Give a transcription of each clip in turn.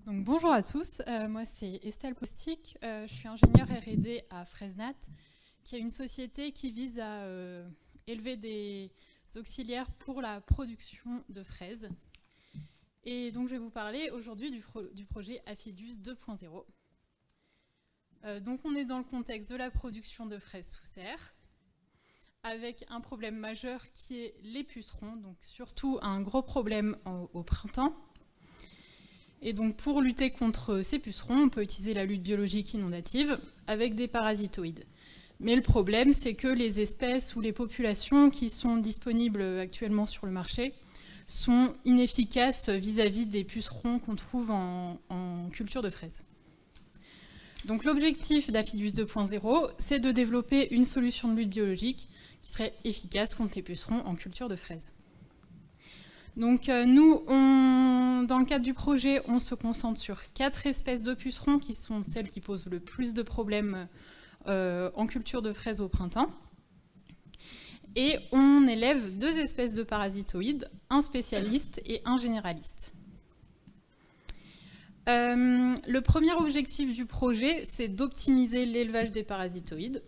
Donc, bonjour à tous, moi c'est Estelle Postic, je suis ingénieure R&D à Fraizenat, qui est une société qui vise à élever des auxiliaires pour la production de fraises. Et donc je vais vous parler aujourd'hui du projet Afidus 2.0. Donc on est dans le contexte de la production de fraises sous serre, avec un problème majeur qui est les pucerons, donc surtout un gros problème au printemps. Et donc pour lutter contre ces pucerons, on peut utiliser la lutte biologique inondative avec des parasitoïdes. Mais le problème, c'est que les espèces ou les populations qui sont disponibles actuellement sur le marché sont inefficaces vis-à-vis des pucerons qu'on trouve en culture de fraises. Donc l'objectif d'Afidus 2.0, c'est de développer une solution de lutte biologique qui serait efficace contre les pucerons en culture de fraises. Donc nous, dans le cadre du projet, on se concentre sur 4 espèces de pucerons qui sont celles qui posent le plus de problèmes en culture de fraises au printemps. Et on élève 2 espèces de parasitoïdes, un spécialiste et un généraliste. Le premier objectif du projet, c'est d'optimiser l'élevage des parasitoïdes.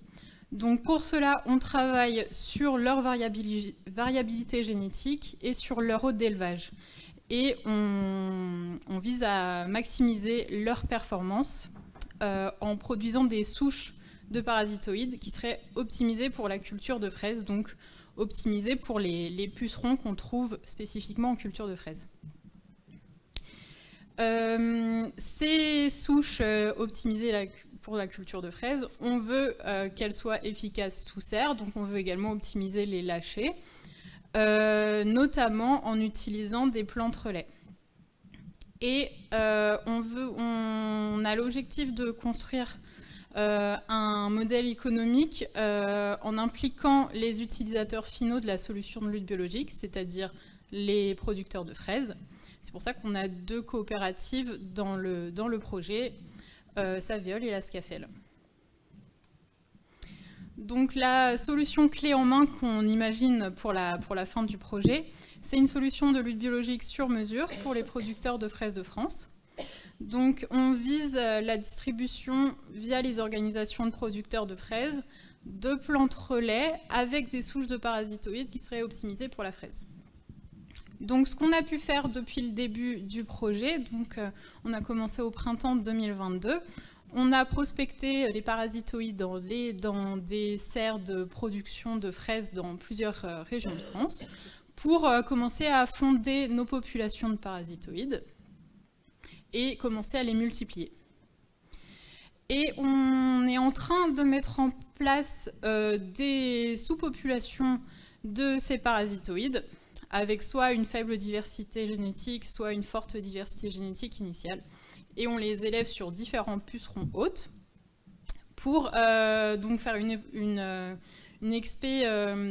Donc pour cela, on travaille sur leur variabilité génétique et sur leur hôte d'élevage. Et on vise à maximiser leur performance en produisant des souches de parasitoïdes qui seraient optimisées pour la culture de fraises, donc optimisées pour les pucerons qu'on trouve spécifiquement en culture de fraises. Ces souches optimisées pour la culture de fraises, on veut qu'elles soient efficaces sous serre, donc on veut également optimiser les lâchers, notamment en utilisant des plantes relais. Et on a l'objectif de construire un modèle économique en impliquant les utilisateurs finaux de la solution de lutte biologique, c'est-à-dire les producteurs de fraises. C'est pour ça qu'on a 2 coopératives dans le projet, Saveol et la Scafel. Donc la solution clé en main qu'on imagine pour la fin du projet, c'est une solution de lutte biologique sur mesure pour les producteurs de fraises de France. Donc on vise la distribution via les organisations de producteurs de fraises de plantes relais avec des souches de parasitoïdes qui seraient optimisées pour la fraise. Donc ce qu'on a pu faire depuis le début du projet, donc on a commencé au printemps 2022, on a prospecté les parasitoïdes dans des serres de production de fraises dans plusieurs régions de France pour commencer à fonder nos populations de parasitoïdes et commencer à les multiplier. Et on est en train de mettre en place des sous-populations de ces parasitoïdes avec soit une faible diversité génétique, soit une forte diversité génétique initiale. Et on les élève sur différents pucerons hôtes pour donc faire une expé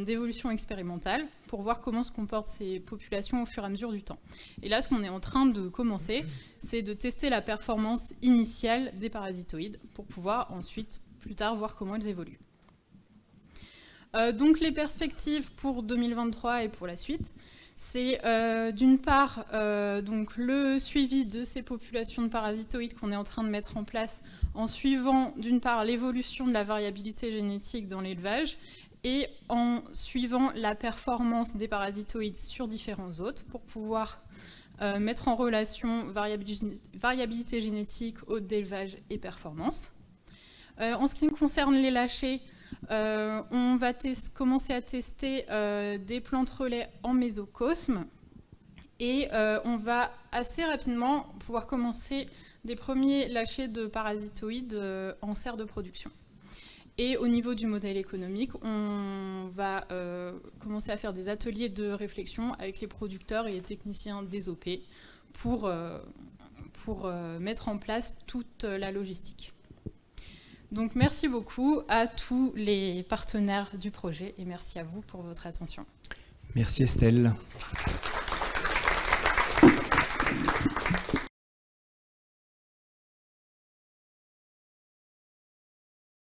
d'évolution expérimentale pour voir comment se comportent ces populations au fur et à mesure du temps. Et là, ce qu'on est en train de commencer, c'est de tester la performance initiale des parasitoïdes pour pouvoir ensuite, plus tard, voir comment elles évoluent. Donc les perspectives pour 2023 et pour la suite, c'est d'une part donc le suivi de ces populations de parasitoïdes qu'on est en train de mettre en place en suivant d'une part l'évolution de la variabilité génétique dans l'élevage et en suivant la performance des parasitoïdes sur différents hôtes pour pouvoir mettre en relation variabilité génétique, hôte d'élevage et performance. En ce qui concerne les lâchers, on va commencer à tester des plantes relais en mésocosme et on va assez rapidement pouvoir commencer des premiers lâchers de parasitoïdes en serre de production. Et au niveau du modèle économique, on va commencer à faire des ateliers de réflexion avec les producteurs et les techniciens des OP pour mettre en place toute la logistique. Donc merci beaucoup à tous les partenaires du projet et merci à vous pour votre attention. Merci Estelle.